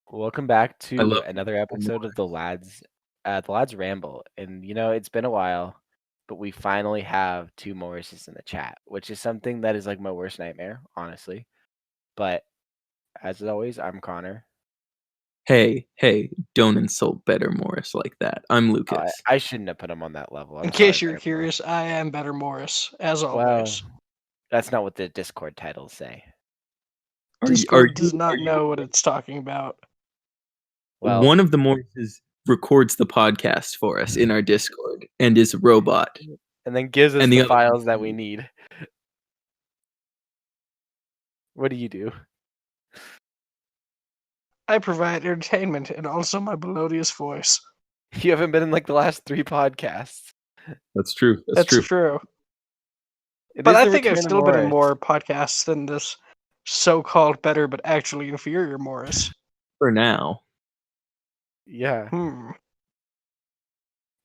Welcome back I to love another episode of the Lads Ramble. And it's been a while, but we finally have two Morrises in the chat, which is something that is like my worst nightmare, honestly. But as always, I'm Connor. Hey, don't insult Better Morris like that. I'm Oh, I, Lucas. I shouldn't have put him on that level. In I'm sorry, case you're Better Morris. curious, I am Better Morris, as Well, always. that's not what the Discord titles say. Discord does not know what it's talking about. Well, one of the Morrises records the podcast for us in our Discord and is a robot. and then gives us And the the other files that we need. What do you do? I provide entertainment and also my melodious voice. You haven't been in like the last 3 podcasts. That's true. That's true. It But is I the think I've return of still been in Morris. more podcasts than this so-called better but actually inferior Morris. For now. Yeah. Hmm.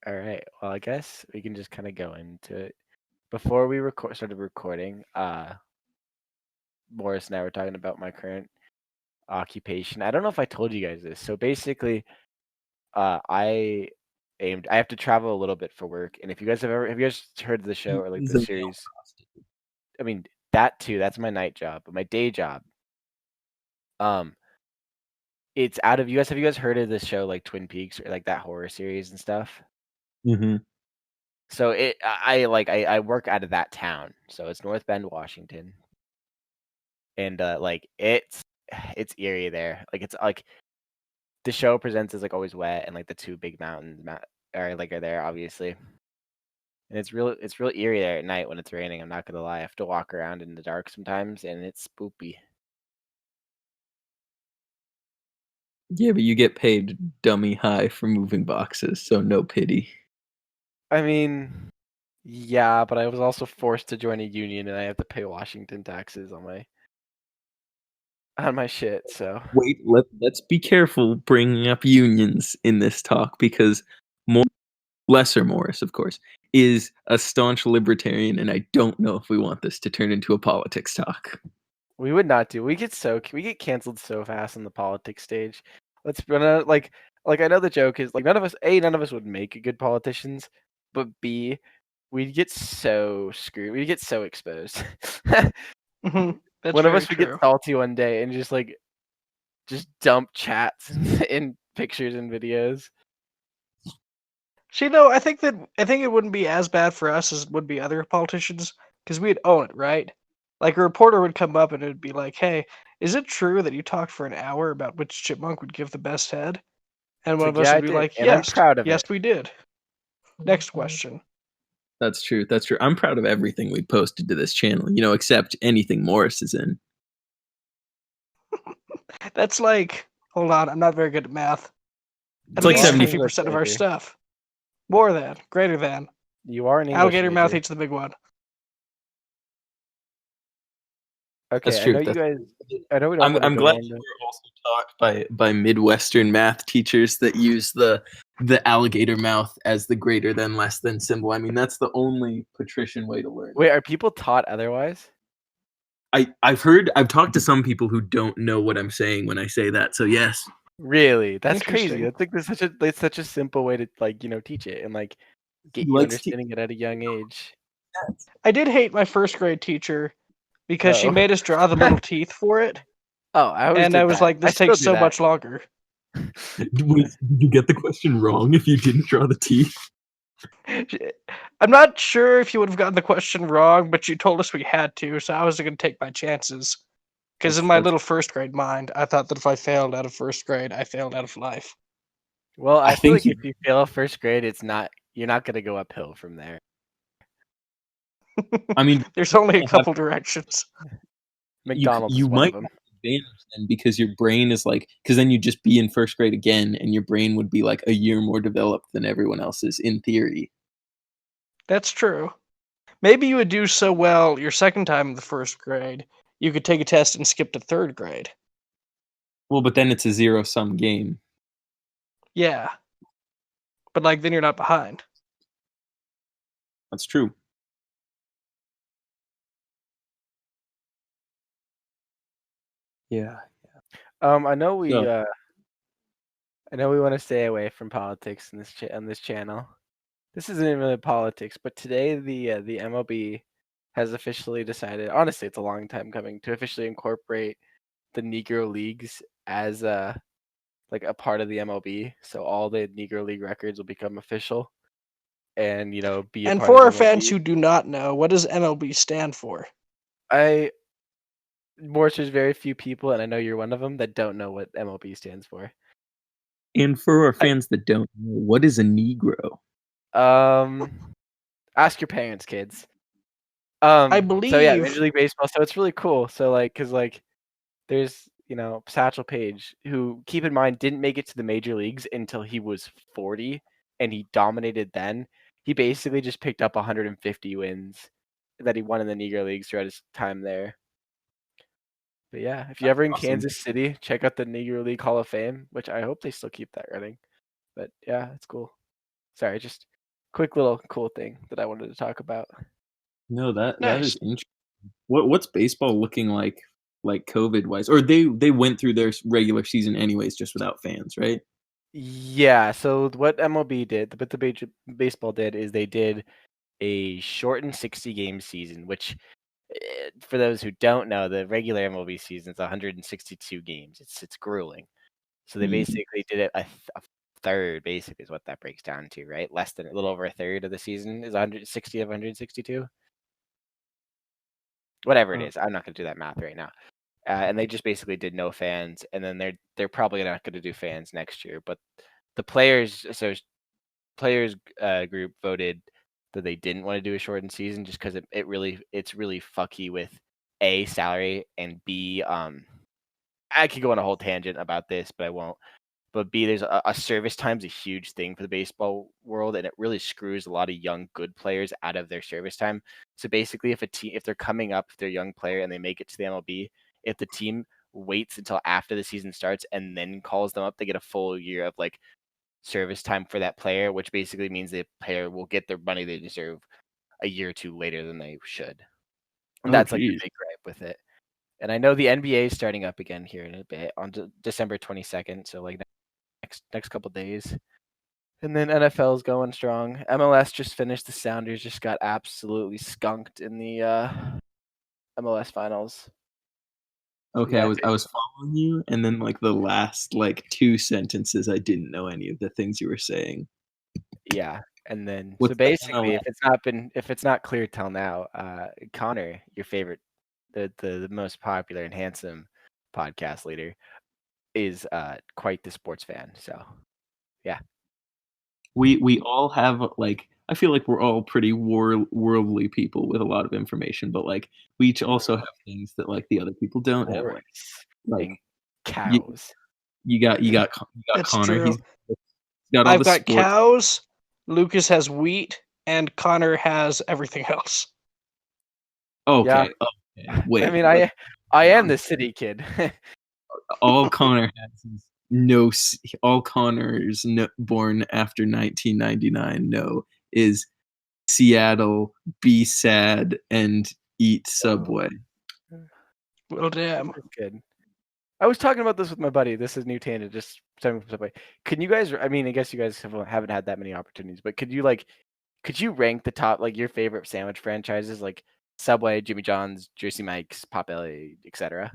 All right. Well, I guess we can just kind of go into it. Before we started recording, Morris and I were talking about my current occupation. I don't know if I told you guys this. So basically, I have to travel a little bit for work. And if you guys have you guys heard of the show or like the series? I mean, that too. That's my night job, but my day job. It's out of have you guys heard of this show like Twin Peaks or like that horror series and stuff? Mm-hmm. So I work out of that town. So it's North Bend, Washington. And like it's eerie there. Like it's like the show presents as like always wet and like the two big mountains are there obviously. And it's real eerie there at night when it's raining. I'm not gonna lie. I have to walk around in the dark sometimes and it's spoopy. Yeah, but you get paid dummy high for moving boxes, so no pity. I mean, yeah, but I was also forced to join a union and I have to pay Washington taxes on my shit, so. Wait, let's be careful bringing up unions in this talk because Lesser Morris, of course, is a staunch libertarian, and I don't know if we want this to turn into a politics talk. We would not do. We get canceled so fast on the politics stage. Let's run out like I know the joke is like none of us would make good politicians, but B, we'd get so screwed. We'd get so exposed. That's One of us very would get true. salty one day and just dump chats and pictures and videos. See, though, I think it wouldn't be as bad for us as it would be other politicians because we'd own it, right? Like a reporter would come up and it'd be like, "Hey, is it true that you talked for an hour about which chipmunk would give the best head?" And one It's of us yeah, I would be did, like, and I'm "Yes, proud of yes, it. we did." Next question. That's true. I'm proud of everything we posted to this channel, except anything Morris is in. That's like, hold on, I'm not very good at math. It's like 50% of our stuff. More than, greater than. You are an English Alligator major. mouth eats the big one. Okay, That's true. I know you guys. I know we don't. I'm glad you were also taught by Midwestern math teachers that use the alligator mouth as the greater than less than symbol. I mean, that's the only patrician way to learn. Wait, are people taught otherwise? I've talked to some people who don't know what I'm saying when I say that. So yes. Really, that's crazy. That's like it's such a simple way to teach it and like get you understanding it at a young age. I did hate my first grade teacher because she made us draw the little teeth for it. Oh, I was like, this takes so much longer. Did you get the question wrong if you didn't draw the teeth? I'm not sure if you would have gotten the question wrong, but you told us we had to, so I was going to take my chances. Because in my little first grade mind, I thought that if I failed out of first grade, I failed out of life. Well, I feel like if you fail first grade, you're not going to go uphill from there. I mean, there's only a couple directions. McDonald's you is one might of them. have advantage then because your brain is like, because then you'd just be in first grade again, and your brain would be like a year more developed than everyone else's in theory. That's true. Maybe you would do so well your second time in the first grade, you could take a test and skip to third grade. Well, but then it's a zero-sum game. Yeah. But like then you're not behind. That's true. Yeah. I know we I know we want to stay away from politics in this on this channel. This isn't even really politics, but today the MLB has officially decided. Honestly, it's a long time coming to officially incorporate the Negro Leagues as like a part of the MLB. So all the Negro League records will become official, and be a And part for of our fans MLB. who do not know, what does MLB stand for? Morris, there's very few people, and I know you're one of them that don't know what MLB stands for. And for our fans that don't know, what is a Negro? Ask your parents, kids. I So yeah, believe Major League Baseball. So it's really cool. So cause there's Satchel Paige, who, keep in mind, didn't make it to the major leagues until he was 40, and he dominated then. He basically just picked up 150 wins that he won in the Negro Leagues throughout his time there. But yeah, if you're ever in Awesome. Kansas City, check out the Negro League Hall of Fame, which I hope they still keep that running. But yeah, it's cool. Sorry, just quick little cool thing that I wanted to talk about. No, that nice. is interesting. What's baseball looking like COVID wise? Or they went through their regular season anyways, just without fans, right? Yeah, so what MLB did, what the baseball did, is they did a shortened 60-game season, which, for those who don't know, the regular MLB season is 162 games. It's grueling. So they basically did it a third, basically, is what that breaks down to, right? Less than a little over a third of the season is 160 of 162. Whatever it is, I'm not going to do that math right now. And they just basically did no fans, and then they're probably not going to do fans next year. But the players group voted that they didn't want to do a shortened season just because it's really fucky with A, salary, and B, I could go on a whole tangent about this, but I won't. But B, there's a service time's a huge thing for the baseball world, and it really screws a lot of young good players out of their service time. So basically, if they're coming up, if they're a young player and they make it to the MLB, if the team waits until after the season starts and then calls them up, they get a full year of service time for that player, which basically means the player will get their money they deserve a year or two later than they should. And that's the big gripe with it. And I know the NBA is starting up again here in a bit on December 22nd, so next couple days. And then NFL is going strong. MLS just finished. The Sounders just got absolutely skunked in the MLS finals. Okay, Yeah, I was following you, and then the last 2 sentences, I didn't know any of the things you were saying. yeah. And then What's so the basically, MLS? if it's not clear till now, Connor, your favorite, the most popular and handsome podcast leader, is quite the sports fan. So yeah. We all have I feel like we're all pretty worldly people with a lot of information, but we each also have things that the other people don't have. Horse Like and you, cows. you got That's Connor. true. He's got all I've the got sports. cows, Lucas has wheat, and Connor has everything else. Okay. Yeah. Okay. Wait. I mean, I am the city kid. All Connor has is no. All Connors born after 1999 is Seattle, be sad, and eat Subway. Well, damn. That's good. I was talking about this with my buddy. This is new tangent. Just talking from Subway. Can you guys? I mean, I guess you guys haven't had that many opportunities, but could you rank the top your favorite sandwich franchises like Subway, Jimmy John's, Jersey Mike's, Potbelly, etc.?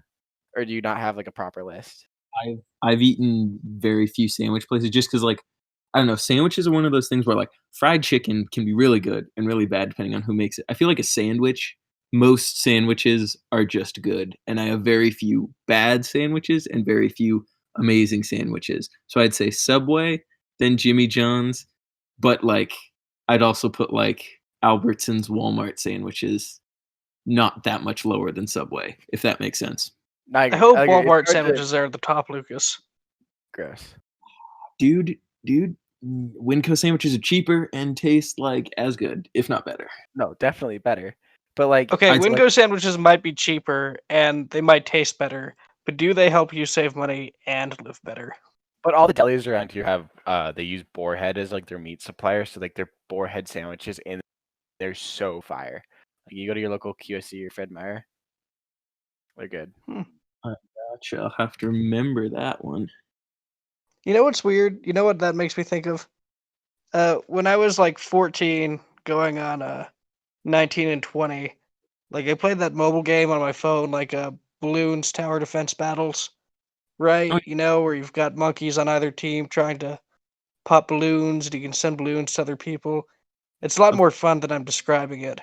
Or do you not have a proper list? I've eaten very few sandwich places just because I don't know, sandwiches are one of those things where fried chicken can be really good and really bad depending on who makes it. I feel like a sandwich, most sandwiches are just good, and I have very few bad sandwiches and very few amazing sandwiches. So I'd say Subway, then Jimmy John's, but I'd also put Albertsons, Walmart sandwiches not that much lower than Subway, if that makes sense. I hope Walmart sandwiches are at the top, Lucas. Gross. Dude, Winco sandwiches are cheaper and taste as good, if not better. No, definitely better. But okay, Winco sandwiches might be cheaper and they might taste better, but do they help you save money and live better? But all the delis around here have they use boarhead as their meat supplier, so their boarhead sandwiches, and they're so fire. You go to your local QSC or Fred Meyer, they're good. Gotcha. I'll have to remember that one. You know what's weird? You know what that makes me think of? When I was like 14, going on 19 and 20, like I played that mobile game on my phone, like Balloons Tower Defense Battles, Oh, right? You know, where you've got monkeys on either team trying to pop balloons, and you can send balloons to other people. It's a lot of- more fun than I'm describing it.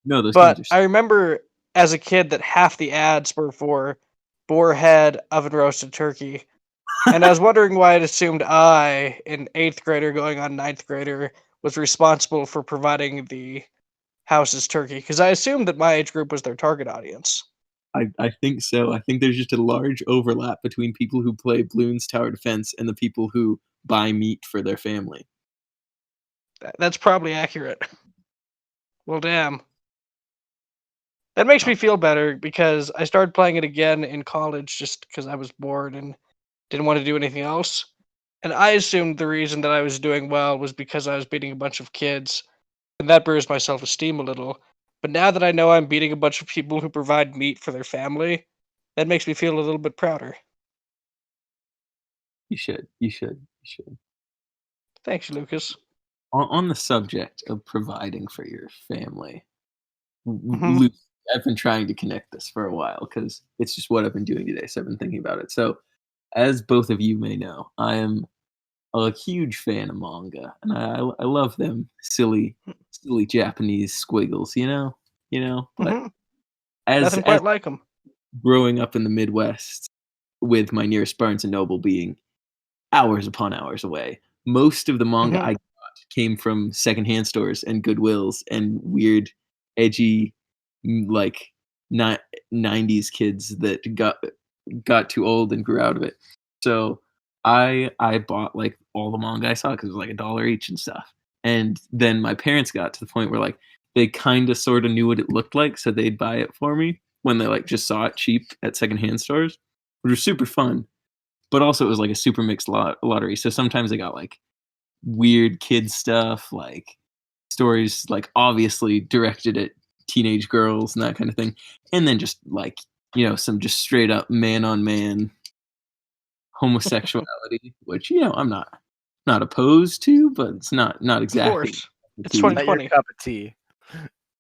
no, those games But are. I remember as a kid that half the ads were for boar head oven roasted turkey. And I was wondering why I'd assumed I, an 8th grader going on 9th grader, was responsible for providing the house's turkey. Because I assumed that my age group was their target audience. I think so. I think there's just a large overlap between people who play Bloons Tower Defense and the people who buy meat for their family. That's probably accurate. Well, damn. That makes me feel better because I started playing it again in college just because I was bored and didn't want to do anything else. And I assumed the reason that I was doing well was because I was beating a bunch of kids, and that bruised my self esteem a little. But now that I know I'm beating a bunch of people who provide meat for their family, that makes me feel a little bit prouder. You should. You should. You should. Thanks, Lucas. On the subject of providing for your family, Hmm. Luke, I've been trying to connect this for a while because it's just what I've been doing today. So I've been thinking about it. So, as both of you may know, I am a huge fan of manga, and I love them silly Japanese squiggles. But Hmm. as Nothing as quite like them. growing up in the Midwest, with my nearest Barnes and Noble being hours upon hours away, most of the manga Hmm. I got came from secondhand stores and Goodwills and weird, edgy, like ni- '90s kids that got too old and grew out of it. So I bought like all the manga I saw because it was like $1 each and stuff. And then my parents got to the point where like they kind of sort of knew what it looked like, so they'd buy it for me when they like just saw it cheap at secondhand stores, which was super fun. But also it was like a super mixed lottery. So sometimes they got like weird kid stuff, like stories like obviously directed at teenage girls and that kind of thing, and then just like some just straight up man on man homosexuality, which I'm not opposed to, but it's not Of exactly course. It's tea. Not your 2020. cup of tea.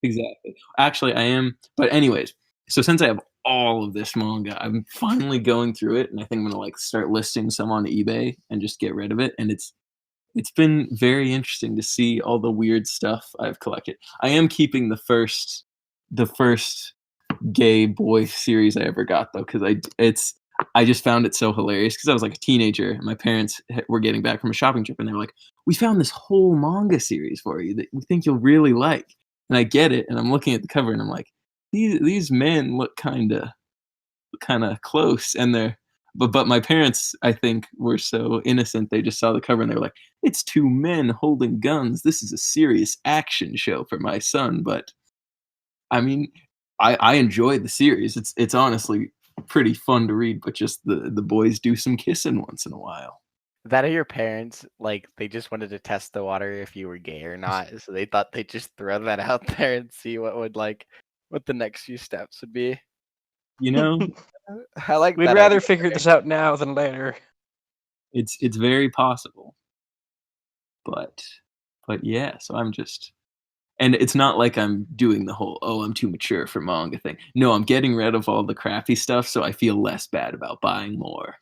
Exactly. Actually, I am. But anyways, so since I have all of this manga, I'm finally going through it, and I think I'm gonna like start listing some on eBay and just get rid of it. And it's been very interesting to see all the weird stuff I've collected. I am keeping the first gay boy series I ever got though, because I just found it so hilarious because I was like a teenager and my parents were getting back from a shopping trip and they were like, "We found this whole manga series for you that we think you'll really like." And I get it, and I'm looking at the cover and I'm like, these men look kind of close, and but my parents, I think, were so innocent they just saw the cover and they were like, "It's two men holding guns. This is a serious action show for my son." But I mean, I enjoyed the series. It's honestly pretty fun to read, but just the boys do some kissing once in a while. That are your parents, like, they just wanted to test the water if you were gay or not, so they thought they'd just throw that out there and see what the next few steps would be. You know, I like We'd that rather idea figure better. this out now than later. it's very possible, but yeah. So I'm just, and it's not like I'm doing the whole "oh, I'm too mature for manga" thing. No, I'm getting rid of all the crappy stuff, so I feel less bad about buying more.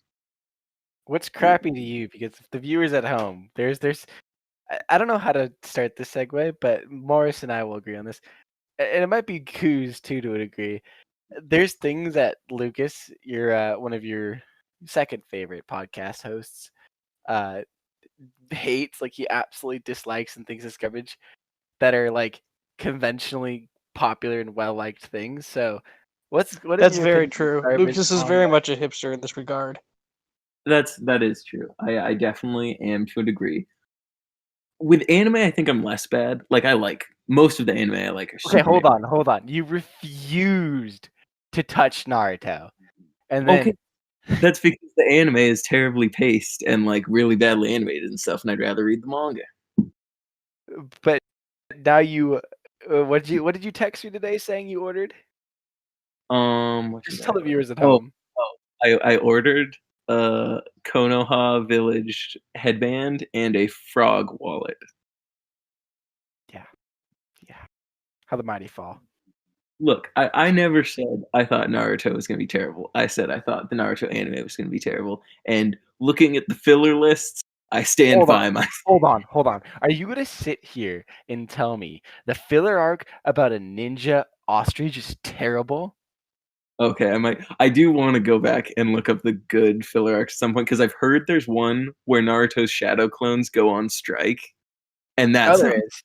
What's crappy to you? Because the viewers at home, there's I don't know how to start this segue, but Morris and I will agree on this. And it might be Coos too to a degree. There's things that Lucas, your one of your second favorite podcast hosts, uh hates, like he absolutely dislikes and thinks is garbage, that are like conventionally popular and well liked things. So what in That's your very opinion is true. garbage Lucas is very manga? much a hipster in this regard. That is true. I definitely am to a degree. With anime, I think I'm less bad. Like I like most of the anime I like are Okay, Superman. hold on. You refused to touch Naruto. And Okay, then that's because the anime is terribly paced and like really badly animated and stuff, and I'd rather read the manga. but now you what did you text me today saying you ordered? What Just did tell I the order? viewers at Oh, home. I ordered Konoha Village headband and a frog wallet. Yeah. How the mighty fall. Look, I never said I thought Naruto was going to be terrible. I said I thought the Naruto anime was going to be terrible. And looking at the filler lists, I stand Hold by on. my. Hold on. Are you gonna sit here and tell me the filler arc about a ninja ostrich is terrible? Okay, I do want to go back and look up the good filler arcs at some point because I've heard there's one where Naruto's shadow clones go on strike, and Oh, that's there is.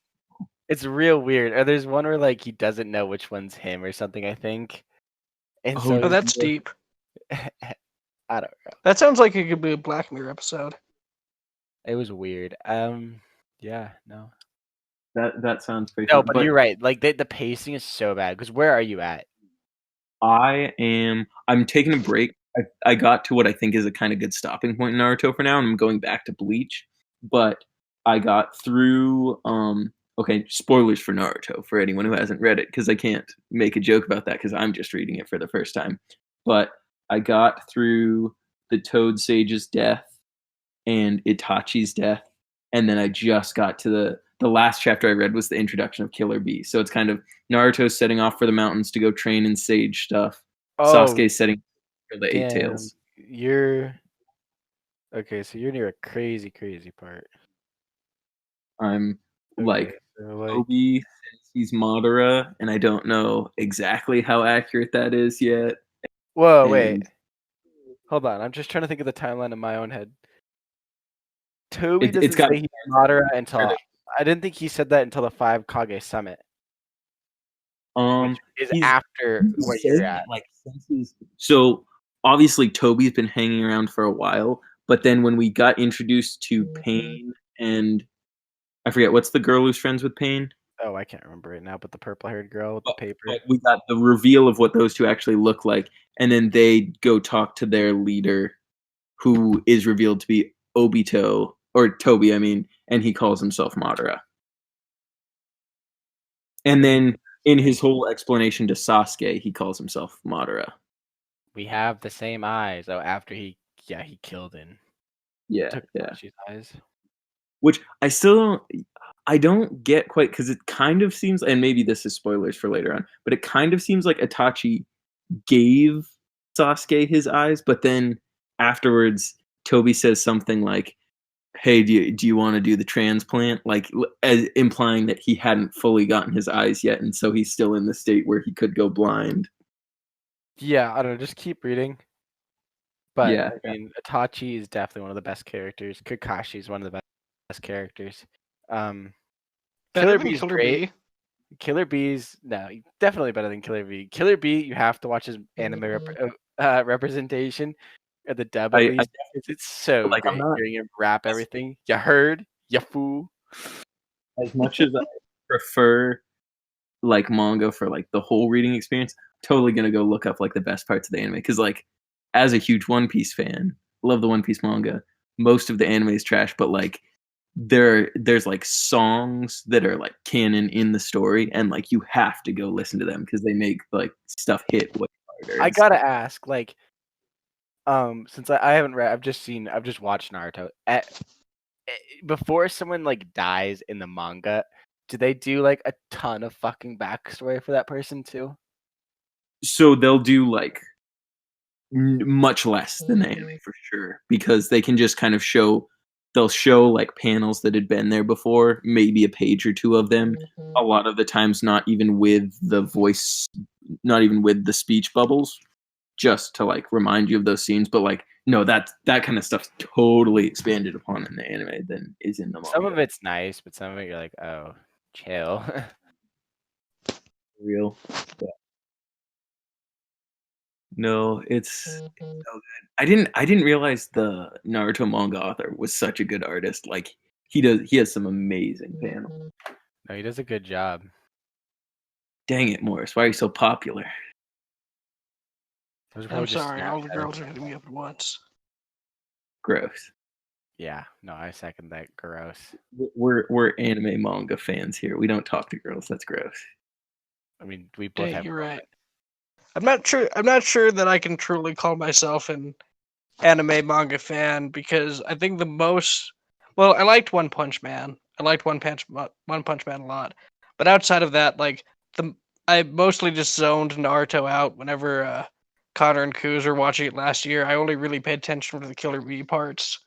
It's real weird. Or there's one where like he doesn't know which one's him or something, I think. And so Oh, that's deep. I don't know. That sounds like it could be a Black Mirror episode. It was weird. Yeah, no. that sounds pretty No, fun. but you're right. Like the pacing is so bad. Because where are you at? I'm taking a break. I got to what I think is a kind of good stopping point in Naruto for now, and I'm going back to Bleach. But I got through okay, spoilers for Naruto for anyone who hasn't read it, because I can't make a joke about that because I'm just reading it for the first time. But I got through the Toad Sage's death and Itachi's death, and then I just got to the last chapter I read was the introduction of Killer Bee. So it's kind of Naruto setting off for the mountains to go train in sage stuff. Oh, Sasuke setting for the Eight damn. Tails. You're okay, so you're near a crazy part. I'm like, Okay, so like Toby says he's Madara, and I don't know exactly how accurate that is yet. whoa, And wait. Hold on. I'm just trying to think of the timeline in my own head. Toby it's doesn't got say he's Madara until I didn't think he said that until the 5 Kage Summit, which is he's after he's where said you're that, at. like, since so obviously Toby's been hanging around for a while, but then when we got introduced to Pain and I forget what's the girl who's friends with Pain. Oh, I can't remember it now, but the purple-haired girl with the paper. But we got the reveal of what those two actually look like, and then they go talk to their leader, who is revealed to be Obito, or Toby, I mean, and he calls himself Madara. And then in his whole explanation to Sasuke, he calls himself Madara. We have the same eyes. Oh, after he killed and took Sashi's eyes. Which I don't get quite, because it kind of seems, and maybe this is spoilers for later on, but it kind of seems like Itachi gave Sasuke his eyes, but then afterwards Toby says something like, hey, do you want to do the transplant, like implying that he hadn't fully gotten his eyes yet, and so he's still in the state where he could go blind. Yeah, I don't know, just keep reading. But Yeah, I mean, Itachi is definitely one of the best characters. Kakashi is one of the best characters. Killer Bee is great. Killer Bee's definitely better than Killer Bee. Killer Bee, you have to watch his anime representation, or the dub at least. It's so like, great hearing him rap everything. You heard? You fool. As much as I prefer like manga for like the whole reading experience, totally gonna go look up like the best parts of the anime, because like as a huge One Piece fan, love the One Piece manga. Most of the anime is trash, but like there's like songs that are like canon in the story, and like you have to go listen to them because they make like stuff hit way harder. I gotta ask, like, since I haven't read, I've just watched Naruto. Before someone like dies in the manga, do they do like a ton of fucking backstory for that person too? So they'll do like much less than the anime for sure, because they can just kind of they'll show like panels that had been there before, maybe a page or two of them. A lot of the times not even with the voice, not even with the speech bubbles, just to like remind you of those scenes. But like, no, that kind of stuff's totally expanded upon in the anime than is in the manga. Some of it's nice, but some of it you're like, oh, chill. Real. Yeah. No, it's so good. I didn't realize the Naruto manga author was such a good artist. Like he has some amazing panels. No, he does a good job. Dang it, Morris, why are you so popular? I'm sorry, all the girls are hitting me up at once. Gross. Yeah, no, I second that. Gross. We're anime manga fans here. We don't talk to girls. That's gross. I mean, we both have. You're right. I'm not sure that I can truly call myself an anime manga fan because I think the most. Well, I liked One Punch Man. I liked One Punch Man a lot, but outside of that, like I mostly just zoned Naruto out whenever Connor and Kuz were watching it last year. I only really paid attention to the Killer Bee parts.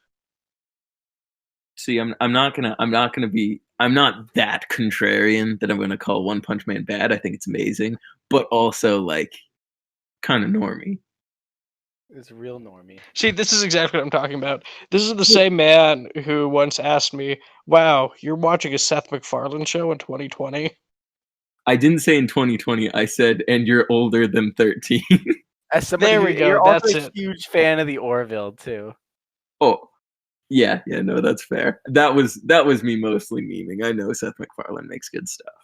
See, I'm not that contrarian that I'm gonna call One Punch Man bad. I think it's amazing, but also like kind of normie. It's real normie. See, this is exactly what I'm talking about. This is the same man who once asked me, "Wow, you're watching a Seth Macfarlane show in 2020?" I didn't say in 2020. I said, and you're older than 13. As somebody There who, we go, you're also that's a it. huge fan of the Orville too. Oh, yeah, no, that's fair. That was me mostly memeing. I know Seth MacFarlane makes good stuff.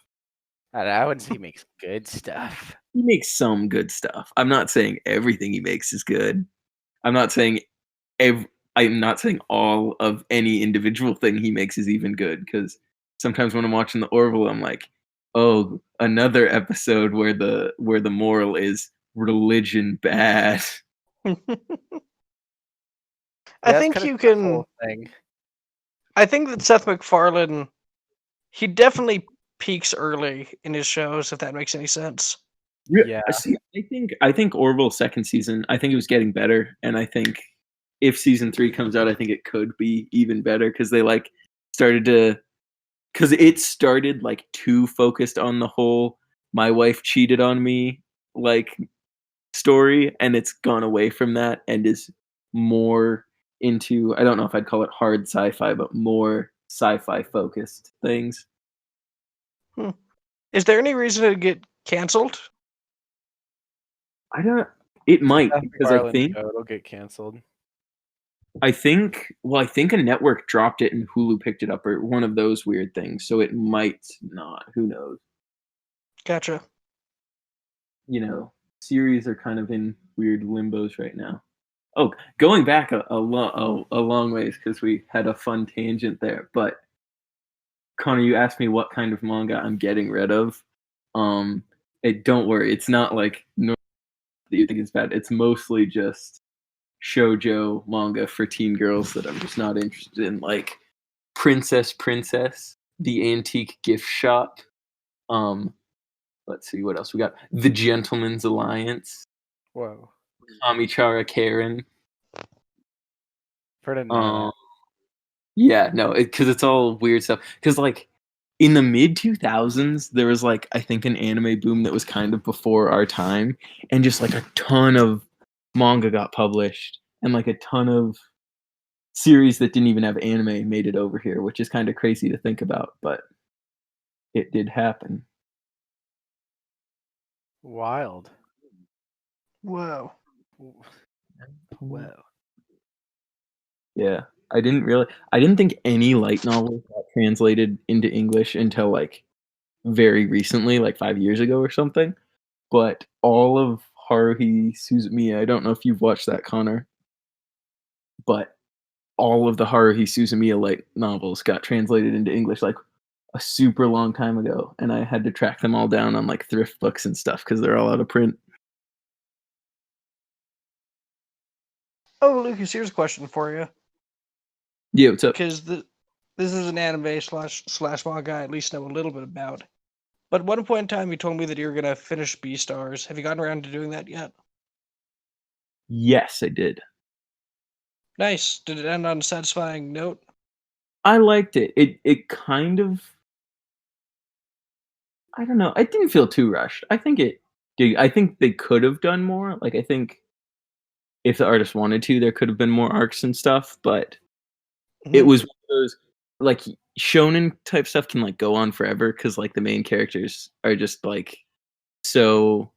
I wouldn't say he makes good stuff. He makes some good stuff. I'm not saying everything he makes is good. I'm not saying I'm not saying all of any individual thing he makes is even good, because sometimes when I'm watching the Orville, I'm like, oh, another episode where the moral is religion bad. I That's think kind of you the can. whole thing. I think that Seth MacFarlane, he definitely peaks early in his shows, if that makes any sense. Yeah. See, I think Orville's second season, I think it was getting better, and I think if season 3 comes out, I think it could be even better, because they like started to, because it started like too focused on the whole my wife cheated on me like story, and it's gone away from that and is more into, I don't know if I'd call it hard sci-fi, but more sci-fi focused things. Is there any reason to get canceled? I don't. It might, Seth because MacFarlane show, it'll get canceled. I think a network dropped it and Hulu picked it up, or one of those weird things. So it might not. Who knows? Gotcha. You know, series are kind of in weird limbos right now. Oh, going back a long ways, because we had a fun tangent there. But Connor, you asked me what kind of manga I'm getting rid of. Don't worry, it's not like that you think it's bad. It's mostly just shoujo manga for teen girls that I'm just not interested in, like Princess, The Antique Gift Shop. Let's see what else we got. The Gentleman's Alliance. Whoa. Kamichara Karen. For the Yeah, no, because it's all weird stuff. Because like in the mid 2000s, there was like, I think, an anime boom that was kind of before our time, and just like a ton of manga got published, and like a ton of series that didn't even have anime made it over here, which is kind of crazy to think about, but it did happen. wild. Whoa. Whoa. Yeah, I didn't think any light novels got translated into English until like very recently, like 5 years ago or something. But all of Haruhi Suzumiya, I don't know if you've watched that, Connor, but all of the Haruhi Suzumiya light novels got translated into English like a super long time ago, and I had to track them all down on like thrift books and stuff because they're all out of print. Oh, Lucas, here's a question for you. Yeah, what's up? Because this is an anime slash manga I at least know a little bit about. But at one point in time, you told me that you were going to finish Beastars. Have you gotten around to doing that yet? Yes, I did. Nice. Did it end on a satisfying note? I liked it. It kind of, I don't know. It didn't feel too rushed. I think they could have done more. Like, I think if the artist wanted to, there could have been more arcs and stuff, but it was one of those, like, shonen type stuff can like go on forever because like the main characters are just like so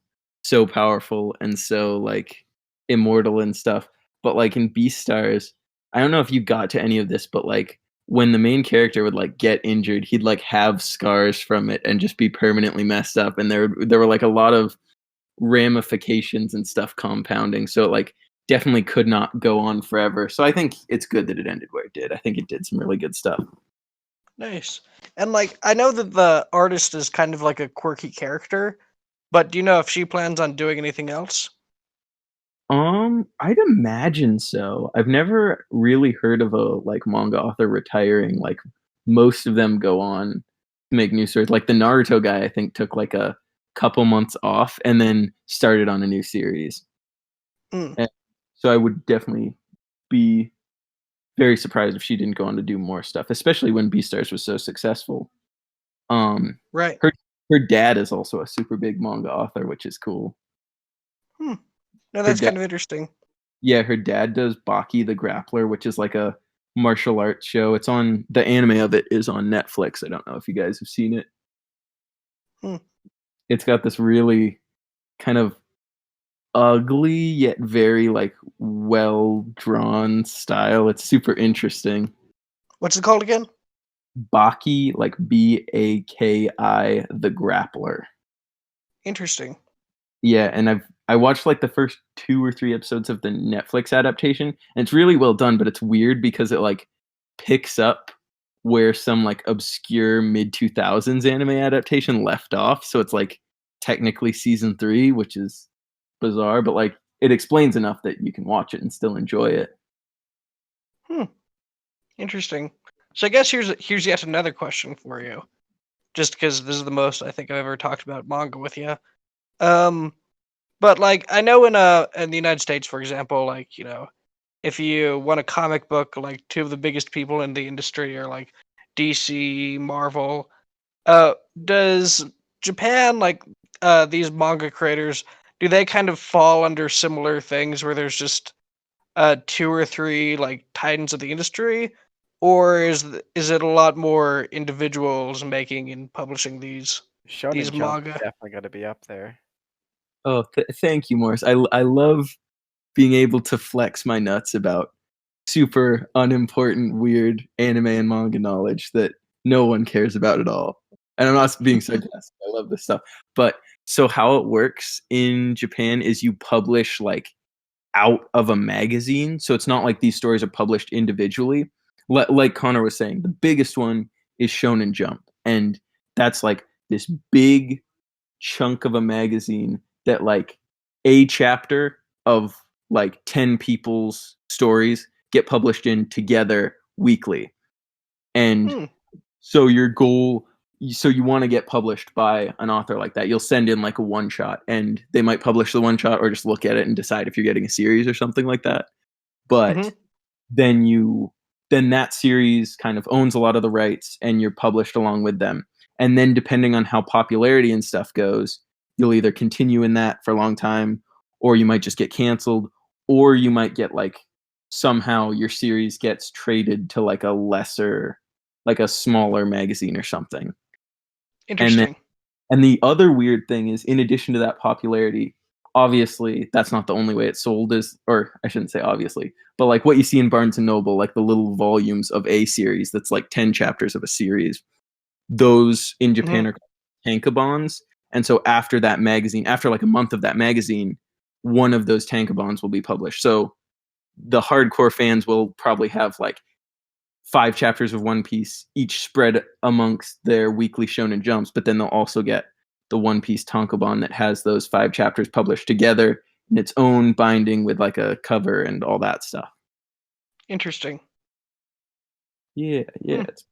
powerful and so like immortal and stuff. But like in Beastars, I don't know if you got to any of this, but like when the main character would like get injured, he'd like have scars from it and just be permanently messed up, and there were like a lot of ramifications and stuff compounding, so it like definitely could not go on forever. So I think it's good that it ended where it did. I think it did some really good stuff. Nice. And like, I know that the artist is kind of like a quirky character, but do you know if she plans on doing anything else? I'd imagine so. I've never really heard of a manga author retiring. Like most of them go on to make new stories. Like the Naruto guy, I think took like a couple months off and then started on a new series. Mm. And so I would definitely be very surprised if she didn't go on to do more stuff, especially when Beastars was so successful. Right. Her dad is also a super big manga author, which is cool. No, Her that's dad, kind of interesting. yeah, her dad does Baki the Grappler, which is like a martial arts show. It's on the anime of it is on Netflix. I don't know if you guys have seen it. Hmm. It's got this really kind of ugly yet very like well drawn style. It's super interesting. What's it called again? Baki, like Baki, the Grappler. Interesting. Yeah, and I watched like the first 2 or 3 episodes of the Netflix adaptation, and it's really well done, but it's weird because it like picks up where some like obscure mid 2000s anime adaptation left off. So it's like technically season 3, which is bizarre, but like it explains enough that you can watch it and still enjoy it. Interesting. So I guess here's yet another question for you. Just because this is the most I think I've ever talked about manga with you. But like I know in the United States, for example, like if you want a comic book, like two of the biggest people in the industry are like DC, Marvel. Does Japan these manga creators? Do they kind of fall under similar things where there's just 2 or 3 like titans of the industry, or is it a lot more individuals making and publishing Shonen these Jump's manga? definitely got to be up there. Oh, thank you, Morris. I love being able to flex my nuts about super unimportant, weird anime and manga knowledge that no one cares about at all. And I'm not being sarcastic. I love this stuff. But so how it works in Japan is you publish like out of a magazine. So it's not like these stories are published individually. Like Connor was saying, the biggest one is Shonen Jump. And that's like this big chunk of a magazine that like a chapter of like 10 people's stories get published in together weekly. And Hmm. so your goal, so you want to get published by an author like that. You'll send in like a one shot and they might publish the one shot or just look at it and decide if you're getting a series or something like that. But Mm-hmm. then that series kind of owns a lot of the rights and you're published along with them. And then depending on how popularity and stuff goes, you'll either continue in that for a long time or you might just get canceled or you might get like somehow your series gets traded to like a smaller magazine or something. And then Interesting. and the other weird thing is, in addition to that popularity, obviously that's not the only way it's sold. Is or I shouldn't say obviously, but like what you see in Barnes and Noble, like the little volumes of a series that's like 10 chapters of a series. Those in Mm-hmm. Japan are called tankobons, and so after that magazine, after like a month of that magazine, one of those tankobons will be published. So the hardcore fans will probably have like 5 chapters of One Piece, each spread amongst their weekly Shonen Jumps, but then they'll also get the One Piece tankobon that has those 5 chapters published together in its own binding with like a cover and all that stuff. Interesting. Yeah, Hmm. it's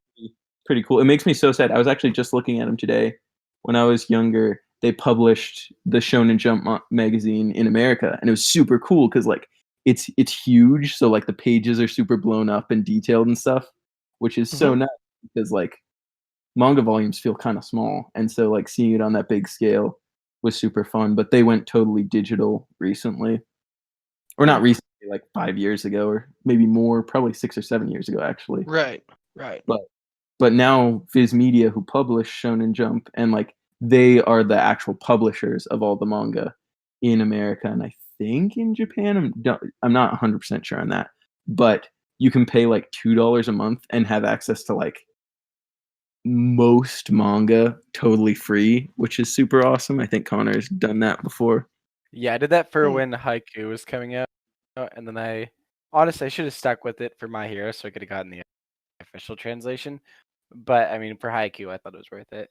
pretty cool. It makes me so sad. I was actually just looking at them today. When I was younger, they published the Shonen Jump magazine in America, and it was super cool because like it's huge, so like the pages are super blown up and detailed and stuff, which is Mm-hmm. so nice because like manga volumes feel kind of small, and so like seeing it on that big scale was super fun. But they went totally digital recently, or Hmm. not recently, like 5 years ago, or maybe more, probably 6 or 7 years ago actually. Right. Right. But now Viz Media, who publish Shonen Jump, and like they are the actual publishers of all the manga in America, and I think in Japan. I'm not 100% sure on that, but you can pay like $2 a month and have access to like most manga totally free, which is super awesome. I think Connor's done that before. Yeah, I did that for Hmm. when Haiku was coming out, and then I honestly I should have stuck with it for My Hero, so I could have gotten the official translation. But I mean, for Haiku, I thought it was worth it.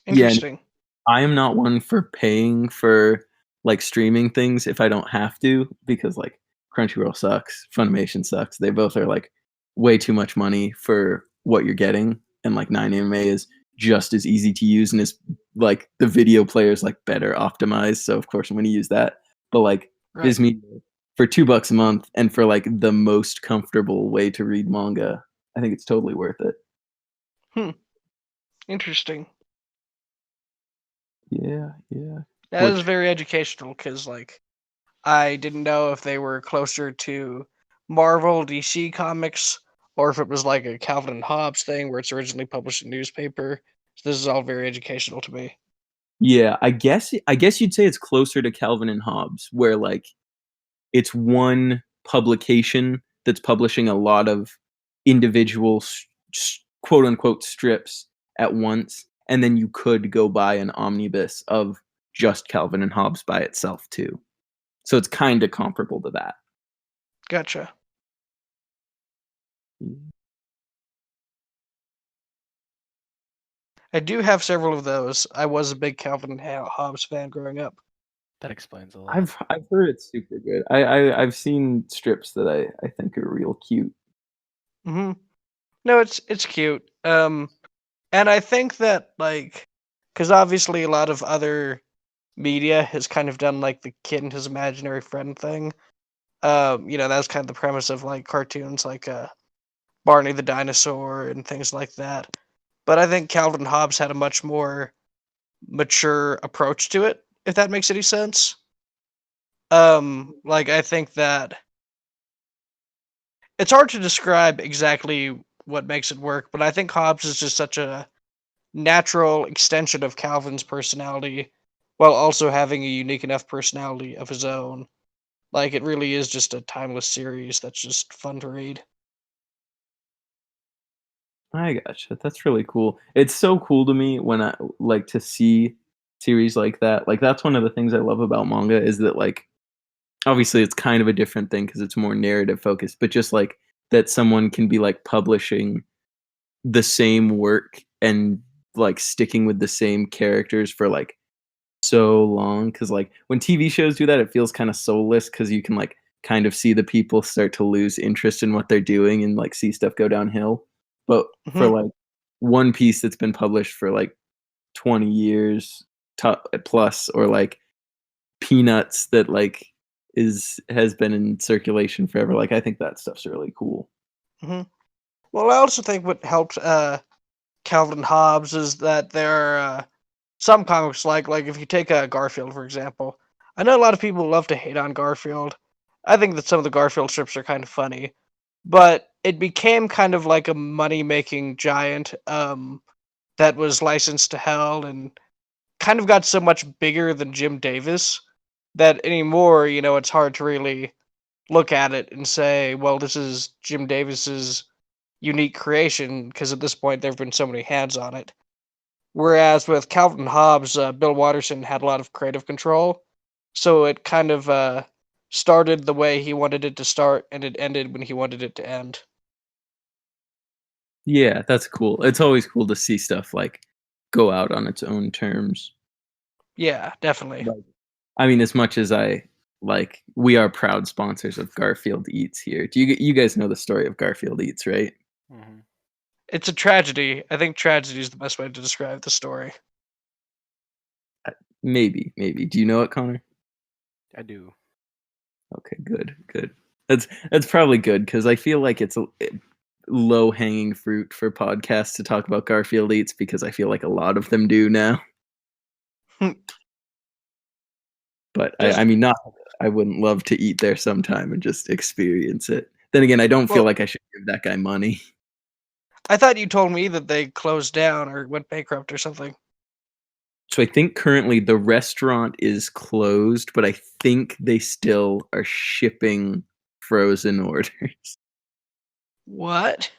Yeah, and Interesting. I am not one for paying for like streaming things if I don't have to, because like Crunchyroll sucks, Funimation sucks. They both are like way too much money for what you're getting, and like 9anime is just as easy to use and is like the video player is like better optimized. So of course I'm going to use that. But like Right. Viz Media for $2 a month and for like the most comfortable way to read manga, I think it's totally worth it. Interesting. Yeah. That is very educational because, like, I didn't know if they were closer to Marvel, DC comics, or if it was like a Calvin and Hobbes thing where it's originally published in newspaper. So this is all very educational to me. Yeah, I guess you'd say it's closer to Calvin and Hobbes, where like it's one publication that's publishing a lot of individual quote unquote strips at once, and then you could go buy an omnibus of just Calvin and Hobbes by itself too. So it's kind of comparable to that. Gotcha. I do have several of those. I was a big Calvin and Hobbes fan growing up. That explains a lot. I've heard it's super good. I've seen strips that I think are real cute. Mm-hmm. No, it's cute. And I think that, like, because obviously a lot of other media has kind of done like the kid and his imaginary friend thing. That's kind of the premise of like cartoons like Barney the dinosaur and things like that. But I think Calvin Hobbes had a much more mature approach to it, if that makes any sense. Like I think that it's hard to describe exactly what makes it work, but I think Hobbes is just such a natural extension of Calvin's personality while also having a unique enough personality of his own. Like it really is just a timeless series that's just fun to read. I gotcha. That's really cool. It's so cool to me when I like to see series like that. Like that's one of the things I love about manga is that like obviously it's kind of a different thing because it's more narrative focused, but just like that someone can be like publishing the same work and like sticking with the same characters for like so long. Because like when TV shows do that, it feels kind of soulless because you can like kind of see the people start to lose interest in what they're doing and like see stuff go downhill. But for Mhm. like One Piece that's been published for like 20 years plus, or like Peanuts that like has been in circulation forever, like I think that stuff's really cool. Mhm. Well, I also think what helped Calvin and Hobbes is that there are some comics like if you take Garfield for example. I know a lot of people love to hate on Garfield. I think that some of the Garfield strips are kind of funny, but it became kind of like a money-making giant that was licensed to hell and kind of got so much bigger than Jim Davis that anymore, it's hard to really look at it and say, well, this is Jim Davis's unique creation because at this point there have been so many hands on it. Whereas with Calvin Hobbes, Bill Watterson had a lot of creative control, so it kind of started the way he wanted it to start, and it ended when he wanted it to end. Yeah, that's cool. It's always cool to see stuff like go out on its own terms. Yeah, definitely. Like, I mean, as much as I like, we are proud sponsors of Garfield Eats here. Do you guys know the story of Garfield Eats, right? Mm-hmm. It's a tragedy. I think tragedy is the best way to describe the story. Maybe. Do you know it, Connor? I do. Okay, good. That's probably good because I feel like it's a low hanging fruit for podcasts to talk about Garfield Eats because I feel like a lot of them do now. But I mean, not. I wouldn't love to eat there sometime and just experience it. Then again, I don't feel Well, like I should give that guy money. I thought you told me that they closed down or went bankrupt or something. So I think currently the restaurant is closed, but I think they still are shipping frozen orders. What?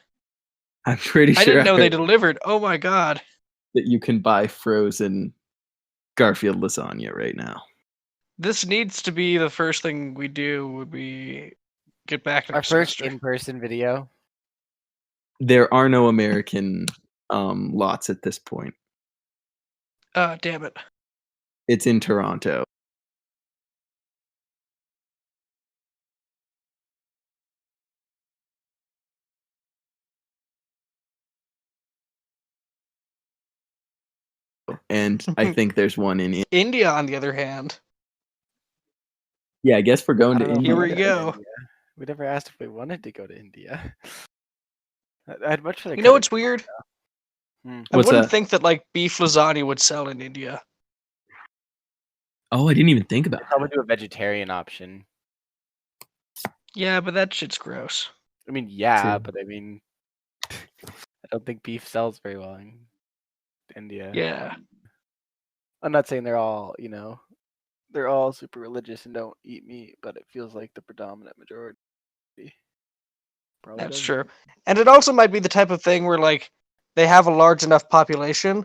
I'm pretty I sure didn't I know they heard delivered. Oh my god. that you can buy frozen Garfield lasagna right now. This needs to be the first thing we do would be get back Our next first semester. in-person video. There are no American lots at this point. Damn it. It's in Toronto. and I think there's one in. India, on the other hand. Yeah, I guess we're going I to don't know if India. Here we wanted to to go. India. We never asked if we wanted to go to India. I'd much rather You know cut what's it. weird? Hmm. I What's wouldn't that? think that like beef lasagna would sell in India. Oh, I didn't even think about I that. would do a vegetarian option. Yeah, but that shit's gross. I mean, yeah, True. but I mean, I don't think beef sells very well in India. Yeah, I'm not saying they're all, they're all super religious and don't eat meat, but it feels like the predominant majority probably that's doesn't. true. And it also might be the type of thing where like they have a large enough population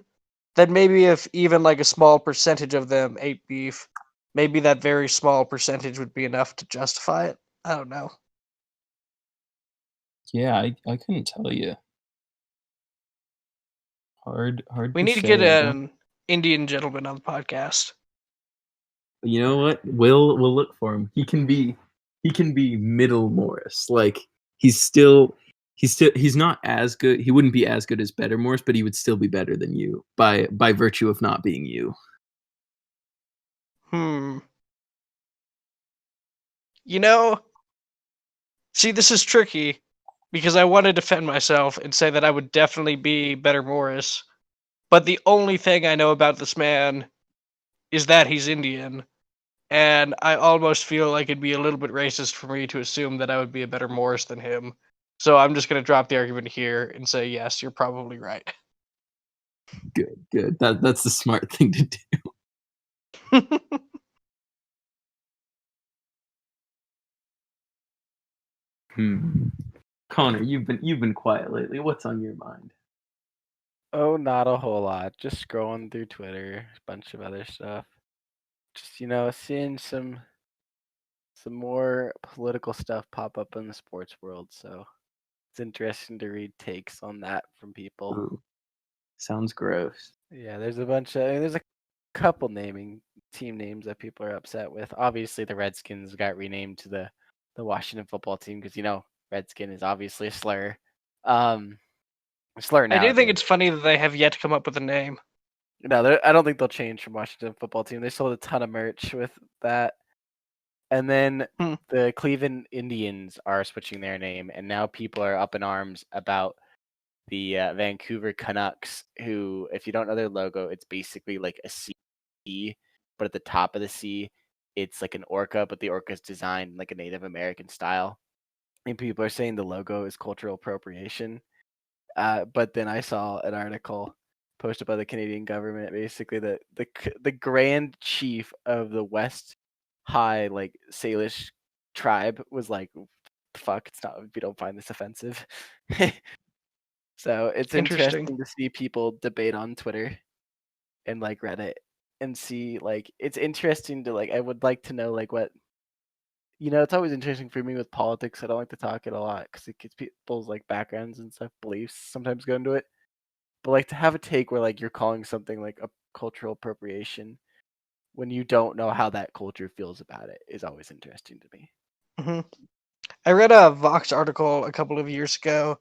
that maybe if even like a small percentage of them ate beef, maybe that very small percentage would be enough to justify it. I don't know. Yeah, I couldn't tell you. Hard We to need to get say. I don't. an Indian gentleman on the podcast. You know what? We'll look for him. He can be middle Morris. Like he's not as good. He wouldn't be as good as better Morris, but he would still be better than you by virtue of not being you. You know, see, this is tricky because I want to defend myself and say that I would definitely be better Morris. But the only thing I know about this man is that he's Indian. And I almost feel like it'd be a little bit racist for me to assume that I would be a better Morris than him. So I'm just going to drop the argument here and say, yes, you're probably right. Good. That's the smart thing to do. Connor, you've been quiet lately. What's on your mind? Oh, not a whole lot. Just scrolling through Twitter, a bunch of other stuff. Just seeing some more political stuff pop up in the sports world. So it's interesting to read takes on that from people. Ooh, sounds gross. Yeah, there's a couple team names that people are upset with. Obviously, the Redskins got renamed to the Washington football team because Redskin is obviously a slur. A slur I do think nowadays. it's funny that they have yet to come up with a name. No, I don't think they'll change from Washington football team. They sold a ton of merch with that. And then the Cleveland Indians are switching their name, and now people are up in arms about the Vancouver Canucks, who, if you don't know their logo, it's basically like a C, but at the top of the C, it's like an orca, but the orca is designed like a Native American style. And people are saying the logo is cultural appropriation. But then I saw an article posted by the Canadian government, basically that the Grand Chief of the West High Salish tribe was like, "Fuck, it's not. We don't find this offensive." So it's Interesting. interesting to see people debate on Twitter and Reddit and see it's interesting to I would like to know what it's always interesting for me with politics. I don't like to talk it a lot because it gets people's backgrounds and stuff, beliefs sometimes go into it. But to have a take where you're calling something like a cultural appropriation when you don't know how that culture feels about it is always interesting to me. I read a Vox article a couple of years ago,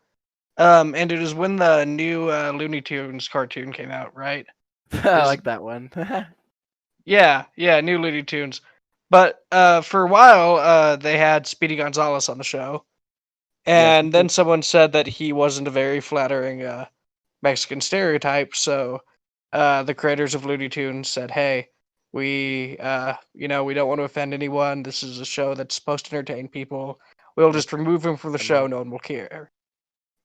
and it was when the new Looney Tunes cartoon came out, right? I like that one. Yeah, new Looney Tunes. But for a while, they had Speedy Gonzalez on the show, Yes, and then someone said that he wasn't a very flattering Mexican stereotype. So the creators of Looney Tunes said, "Hey, we we don't want to offend anyone. This is a show that's supposed to entertain people. We'll just remove him from the show. No one will care."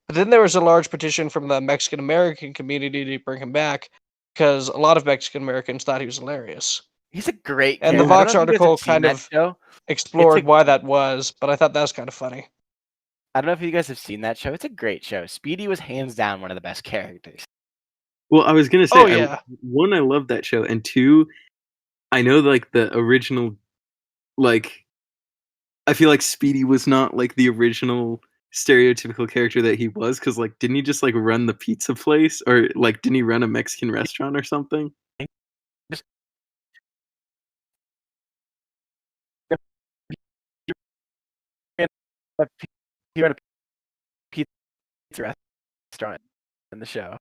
But then there was a large petition from the Mexican American community to bring him back because a lot of Mexican Americans thought he was hilarious. He's a great And the character. I don't Vox know if you guys have article seen kind that of show. explored why that was, but I thought that was kind of funny. I don't know if you guys have seen that show. It's a great show. Speedy was hands down one of the best characters. Well, I was gonna say, Oh yeah, one, I love that show, and two, I know the original, I feel like Speedy was not the original stereotypical character that he was, because didn't he just run the pizza place, or didn't he run a Mexican restaurant or something? Just he ran a pizza restaurant in the show.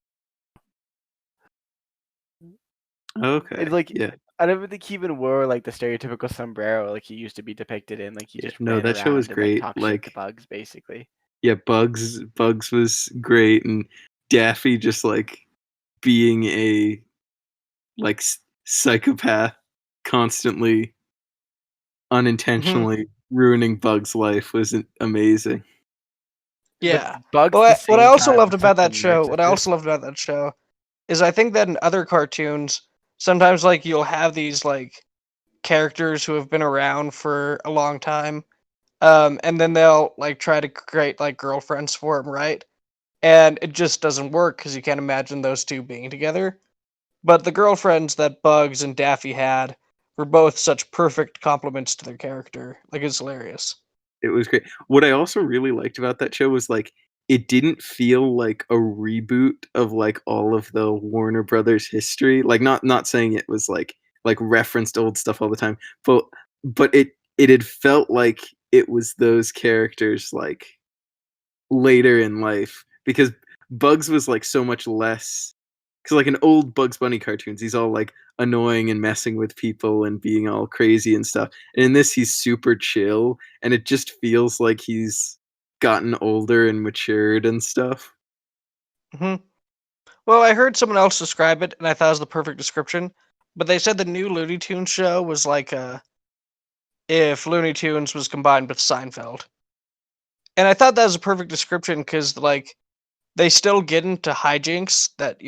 Okay. It's like Yeah. I don't think he even wore like the stereotypical sombrero like he used to be depicted in. Like he Yeah. just No, ran that show was around and like great. talked shit to Like, Bugs, basically. yeah, Bugs was great, and Daffy just like being a like psychopath, constantly Mhm. unintentionally ruining Bugs' life was amazing. But Yeah. Bugs Well, at the what I same also time loved was such about a that show, narcissist. is I think that in other cartoons, sometimes like you'll have these like characters who have been around for a long time, and then they'll like try to create like girlfriends for him, right? And it just doesn't work because you can't imagine those two being together. But the girlfriends that Bugs and Daffy had were both such perfect complements to their character. Like it's hilarious. It was great. What I also really liked about that show was like it didn't feel like a reboot of like all of the Warner Brothers history. Like not saying it was like referenced old stuff all the time, but it had felt like it was those characters like later in life because Bugs was like so much less because like in old Bugs Bunny cartoons, he's all like annoying and messing with people and being all crazy and stuff. And in this, he's super chill, and it just feels like he's gotten older and matured and stuff. Hmm. Well, I heard someone else describe it, and I thought it was the perfect description. But they said the new Looney Tunes show was like if Looney Tunes was combined with Seinfeld. And I thought that was a perfect description because like they still get into hijinks that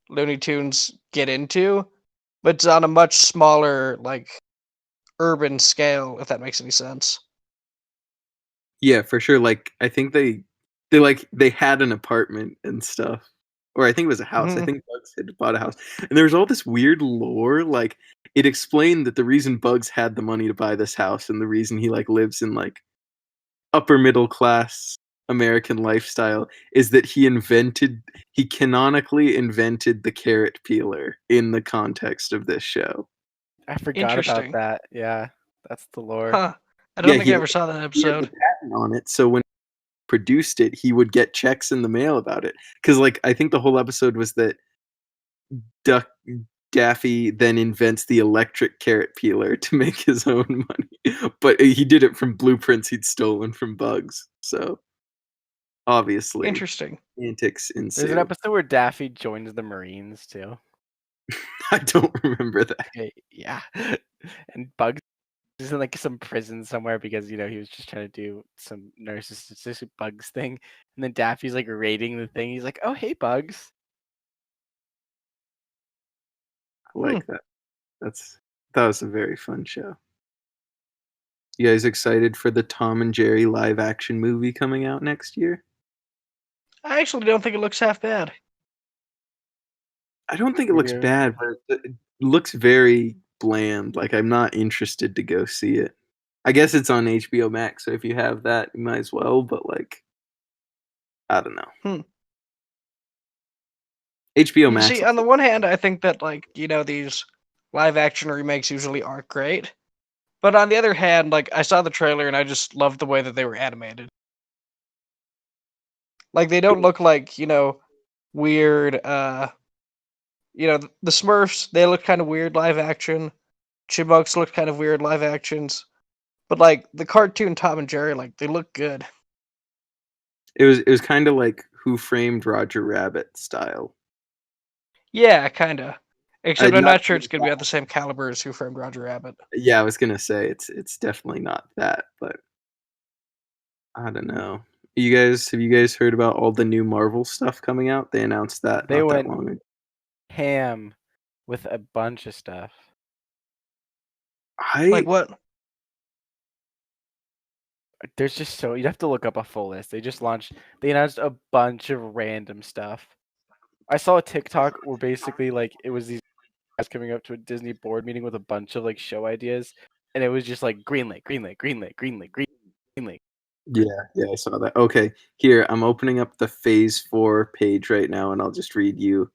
Looney Tunes get into, but it's on a much smaller like urban scale. If that makes any sense. Yeah, for sure. Like I think they had an apartment and stuff, or I think it was a house. I Hmm. think Bugs had bought a house, and there was all this weird lore. Like it explained that the reason Bugs had the money to buy this house and the reason he like lives in like upper middle class American lifestyle is that he canonically invented the carrot peeler in the context of this show. I forgot about Interesting. that. Yeah, that's the lore. Huh. I Yeah, don't think I ever saw that he had the episode. patent on it, so when he produced it, he would get checks in the mail about it. Because like I think the whole episode was that Duck Daffy then invents the electric carrot peeler to make his own money, but he did it from blueprints he'd stolen from Bugs. So obviously, Interesting. antics There's an ensue. episode where Daffy joins the Marines too. I don't remember that. Okay, yeah, and Bugs is in like some prison somewhere because he was just trying to do some narcissistic Bugs thing, and then Daffy's like raiding the thing. He's like, "Oh, hey, Bugs." I Hmm. like that. That was a very fun show. You guys excited for the Tom and Jerry live action movie coming out next year? I actually don't think it looks half bad. I don't think it looks Yeah. bad, but it looks very bland. Like I'm not interested to go see it. I guess it's on HBO Max, so if you have that, you might as well. But like, I don't know. Hmm. HBO You Max. see, on the one hand, I think that like these live action remakes usually aren't great, but on the other hand, like I saw the trailer and I just loved the way that they were animated. Like they don't look like weird. The Smurfs, they look kind of weird live action. Chipmunks look kind of weird live actions, but like the cartoon Tom and Jerry, like they look good. It was kind of like Who Framed Roger Rabbit style. Yeah, kinda. I Except I'm not not sure it's gonna be at the same caliber as Who Framed Roger Rabbit. Yeah, I was gonna say it's definitely not that, but I don't know. Have you guys heard about all the new Marvel stuff coming out? They announced that They not that went long ago. ham with a bunch of stuff. Like I what? There's just so you'd have to look up a full list. They announced a bunch of random stuff. I saw a TikTok where basically like it was these guys coming up to a Disney board meeting with a bunch of like show ideas, and it was just like greenlit, greenlit, greenlit, greenlit, greenlit. yeah, I saw that. Okay, here I'm opening up the Phase 4 page right now, and I'll just read you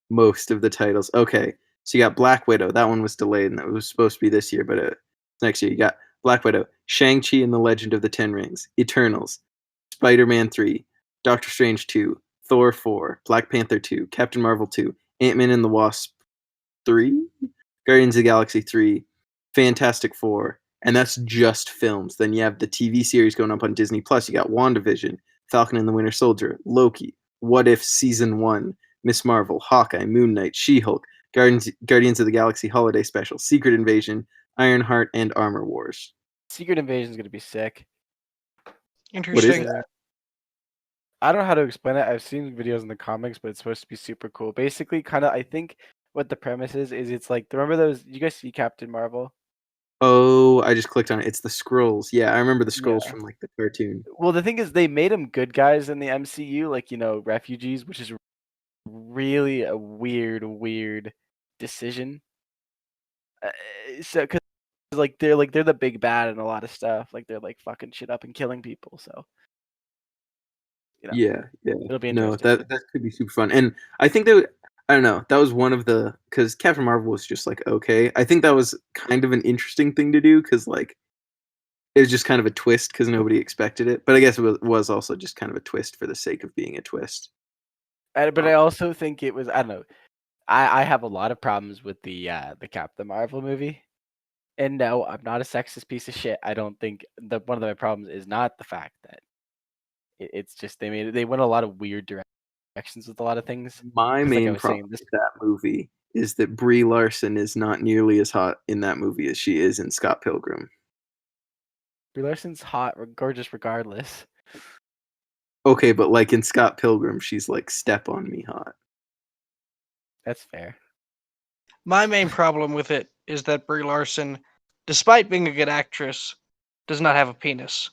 most of the titles. Okay, so you got Black Widow. That one was delayed, and it was supposed to be this year, but next year. You got Black Widow, Shang-Chi and the Legend of the Ten Rings, Eternals, Spider-Man 3, Doctor Strange 2, Thor 4, Black Panther 2, Captain Marvel 2, Ant-Man and the Wasp 3, Guardians of the Galaxy 3, Fantastic Four, and that's just films. Then you have the TV series going up on Disney Plus. You got WandaVision, Falcon and the Winter Soldier, Loki, What If Season 1, Miss Marvel, Hawkeye, Moon Knight, She-Hulk, Guardians of the Galaxy Holiday Special, Secret Invasion, Ironheart, and Armor Wars. Secret Invasion is gonna be sick. What is Interesting. that? I don't know how to explain it. I've seen videos in the comics, but it's supposed to be super cool. Basically, kind of, I think what the premise is it's like, remember those? You guys see Captain Marvel? Oh, I just clicked on it. It's the Skrulls. Yeah, I remember the Skrulls Yeah. from like the cartoon. Well, the thing is, they made them good guys in the MCU, like refugees, which is really a weird decision. So, cause like they're the big bad in a lot of stuff. Like they're like fucking shit up and killing people. So Yeah, yeah. it'll be No, interesting. that could be super fun. And I think that I don't know. That was one of the because Captain Marvel was just like okay. I think that was kind of an interesting thing to do because like it was just kind of a twist because nobody expected it. But I guess it was also just kind of a twist for the sake of being a twist. But I also think it was, I don't know. I have a lot of problems with the Captain Marvel movie. And no, I'm not a sexist piece of shit. I don't think one of my problems is not the fact that it's just they went a lot of weird directions with a lot of things. My 'Cause like I main was saying, problem this with that movie is that Brie Larson is not nearly as hot in that movie as she is in Scott Pilgrim. Brie Larson's hot, gorgeous regardless. Okay, but like in Scott Pilgrim, she's like step on me hot. That's fair. My main problem with it is that Brie Larson, despite being a good actress, does not have a penis,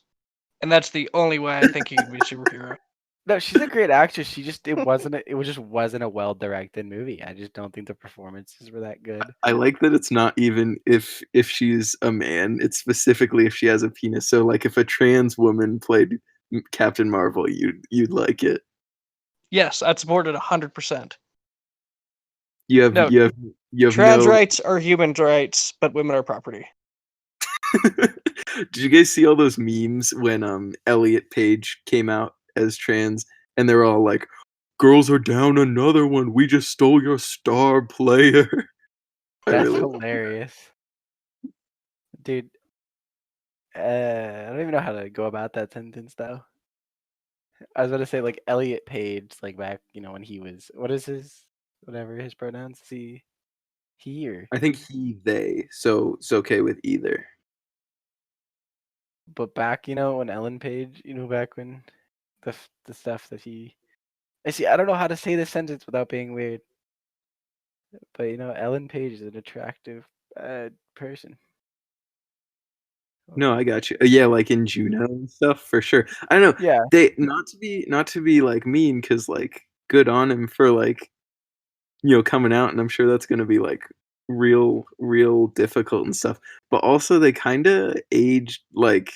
and that's the only way I think he could be a superhero. No, she's a great actress. She just just wasn't a well directed movie. I just don't think the performances were that good. I like that it's not even if she's a man, it's specifically if she has a penis. So like if a trans woman played Captain Marvel, you'd like it. Yes, I'd support it 100%. You have No, you have you have trans no rights are human rights, but women are property. Did you guys see all those memes when Elliot Page came out as trans and they were all like, "Girls are down another one. We just stole your star player." I That's really hilarious. Dude, I don't even know how to go about that sentence though. I was gonna say like Elliot Page, like back, when he was what is his whatever his pronouns? He or I think he they, so it's okay with either. but back, when Ellen Page, back when the stuff that I see, I don't know how to say this sentence without being weird. But Ellen Page is an attractive person. No, I got you. Yeah, like in Juno and stuff for sure. I don't know. Yeah, They not to be like mean because like good on him for like coming out, and I'm sure that's gonna be like real difficult and stuff. But also they kind of aged like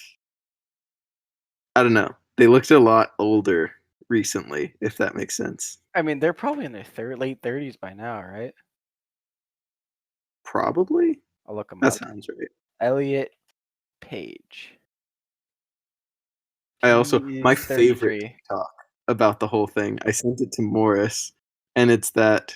I don't know. They looked a lot older recently, if that makes sense. I mean they're probably in their late 30s by now, right? Probably. I'll look them That up. sounds right. Elliot Page. I also He my is favorite 33. TikTok about the whole thing. I sent it to Morris, and it's that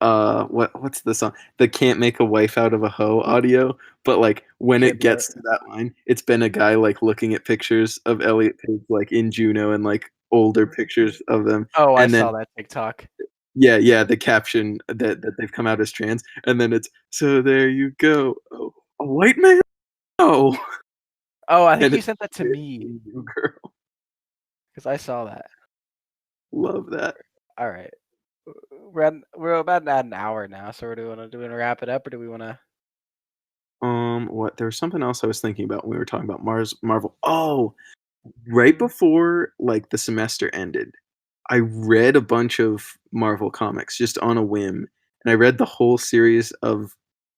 what's the song? The "Can't Make a Wife Out of a Hoe" audio, but like when Can't it be right. gets to that line, it's been a guy like looking at pictures of Elliot Page like in Juno and like older pictures of them, Oh, I and saw then that TikTok. yeah, the caption that they've come out as trans, and then it's so there you go, oh, a white man, oh, Oh, I think and you it's sent that to me you girl, because I saw that. love that. All right, we're about at an hour now. So do we want to wrap it up or do we want to? What? There was something else I was thinking about when we were talking about Marvel. Oh, right before like the semester ended, I read a bunch of Marvel comics just on a whim, and I read the whole series of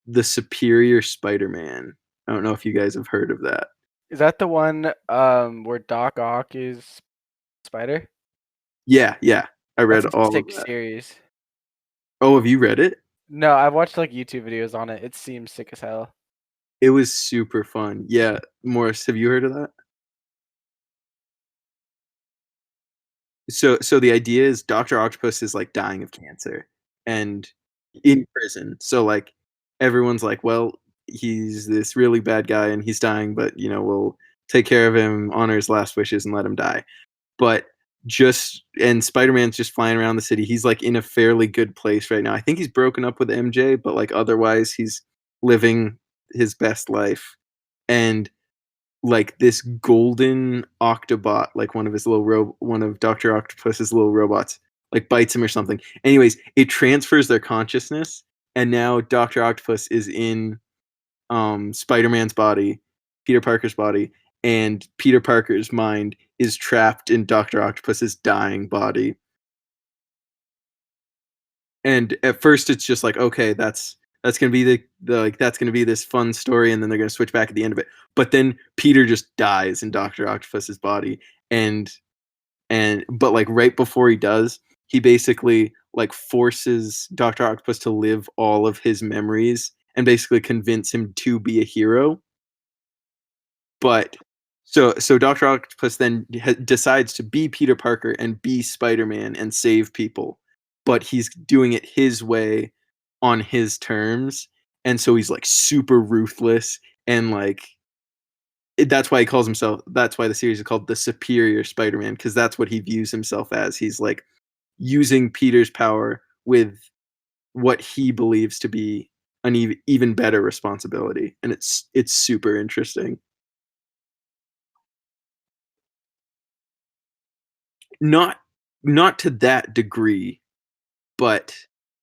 the Superior Spider-Man. I don't know if you guys have heard of that. Is that the one where Doc Ock is Spider? Yeah, yeah. I read That's a all of sick that. series. Oh, have you read it? No, I've watched like YouTube videos on it. It seems sick as hell. It was super fun. Yeah, Morris, have you heard of that? So the idea is Dr. Octopus is like dying of cancer, and in prison. So like everyone's like, well, he's this really bad guy and he's dying, but we'll take care of him, honor his last wishes, and let him die. But and Spider-Man's just flying around the city. He's like in a fairly good place right now. I think he's broken up with MJ, but like otherwise he's living his best life. And like this golden Octobot, like one of Dr. Octopus's little robots, like bites him or something. Anyways, it transfers their consciousness, and now Dr. Octopus is in Spider-Man's body, Peter Parker's body, and Peter Parker's mind is trapped in Dr. Octopus's dying body. And at first it's just like, okay, that's gonna be that's gonna be this fun story, and then they're gonna switch back at the end of it. But then Peter just dies in Dr. Octopus's body, and but like right before he does, he basically like forces Dr. Octopus to live all of his memories and basically convince him to be a hero. But so Dr. Octopus then decides to be Peter Parker and be Spider-Man and save people, but he's doing it his way on his terms, and so he's like super ruthless and like that's why the series is called the Superior Spider-Man, because that's what he views himself as. He's like using Peter's power with what he believes to be an even better responsibility, and it's super interesting. Not to that degree, but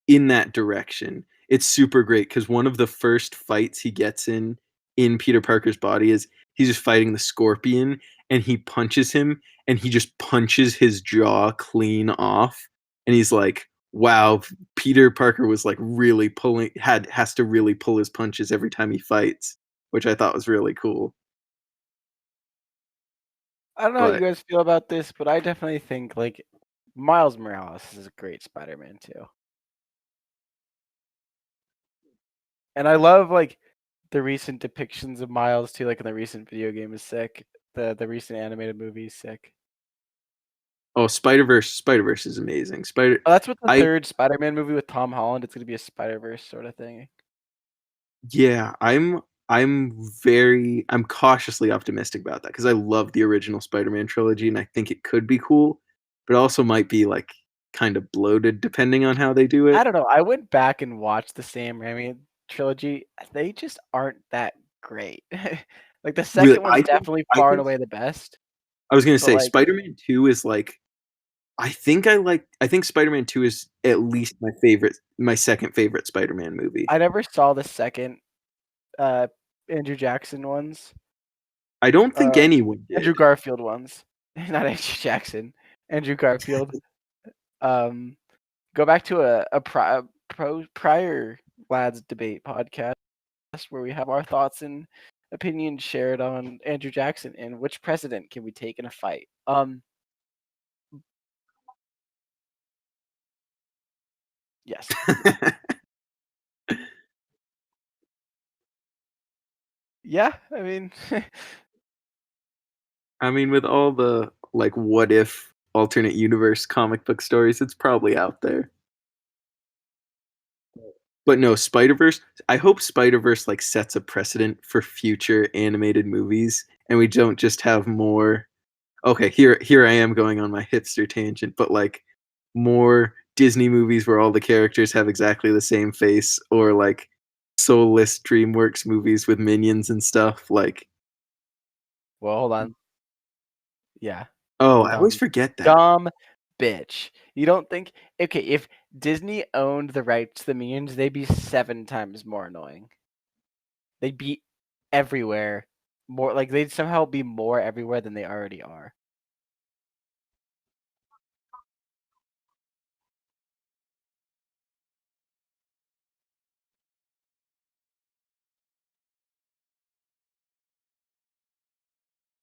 in that direction. It's super great because one of the first fights he gets in Peter Parker's body is he's just fighting the Scorpion, and he punches him, and he just punches his jaw clean off, and he's like, wow, Peter Parker was like really has to really pull his punches every time he fights, which I thought was really cool. I don't know how you guys feel about this, but I definitely think like Miles Morales is a great Spider-Man too. And I love like the recent depictions of Miles too, like in the recent video game is sick. The recent animated movie is sick. Oh, Spider-Verse is amazing. That's what the third Spider-Man movie with Tom Holland. It's gonna be a Spider-Verse sort of thing. Yeah, I'm cautiously optimistic about that because I love the original Spider-Man trilogy and I think it could be cool, but also might be like kind of bloated depending on how they do it. I don't know. I went back and watched the Sam Raimi trilogy. They just aren't that great. Like the second one's definitely far and away the best. I was gonna say like, Spider-Man 2 is like I think Spider-Man 2 is at least my second favorite Spider-Man movie. I never saw the second Andrew Jackson ones. I don't think anyone did. Andrew Garfield ones. Not Andrew Jackson. Andrew Garfield. Go back to a prior Lads debate podcast where we have our thoughts and opinions shared on Andrew Jackson and which president can we take in a fight. Yes. Yeah, I mean with all the like what if alternate universe comic book stories, it's probably out there. But no, Spider-Verse, I hope Spider-Verse like sets a precedent for future animated movies and we don't just have more okay, here I am going on my hipster tangent, but like more Disney movies where all the characters have exactly the same face, or like soulless DreamWorks movies with minions and stuff like. Well, hold on. Yeah. Oh, I always forget that. Dumb bitch. You don't think okay, if Disney owned the rights to the minions, they'd be 7 times more annoying. They'd be everywhere. More like they'd somehow be more everywhere than they already are.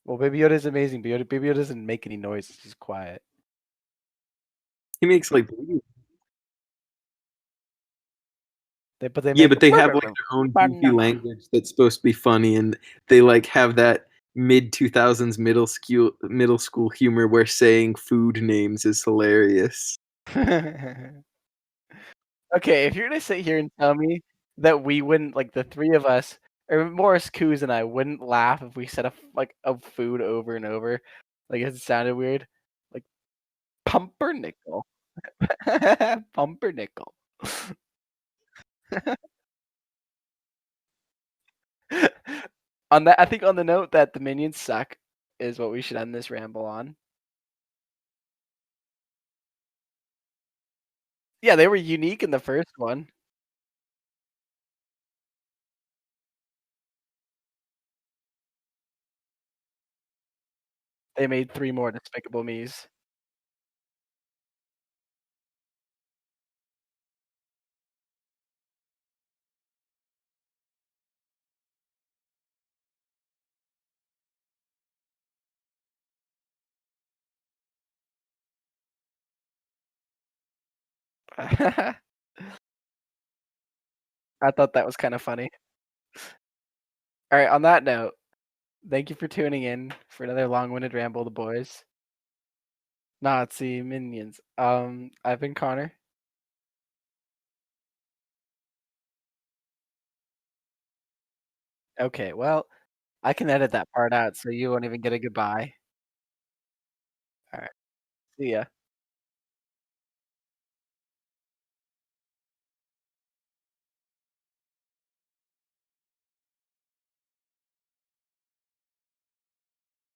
Well, Baby Yoda is amazing. Baby Yoda doesn't make any noise. He's just quiet. He makes like. But they have like their own goofy language that's supposed to be funny, and they like have that mid-2000s middle school humor where saying food names is hilarious. Okay, if you're gonna sit here and tell me that we wouldn't like the three of us, or Morris Coos and I wouldn't laugh if we said a food over and over, like it sounded weird, like pumpernickel, pumpernickel. On that, I think on the note that the minions suck is what we should end this ramble on. Yeah, they were unique in the first one. They made 3 more Despicable Me's. I thought that was kinda funny. Alright, on that note, thank you for tuning in for another long-winded ramble, the boys. Nazi minions. I've been Connor. Okay, well, I can edit that part out so you won't even get a goodbye. Alright, see ya.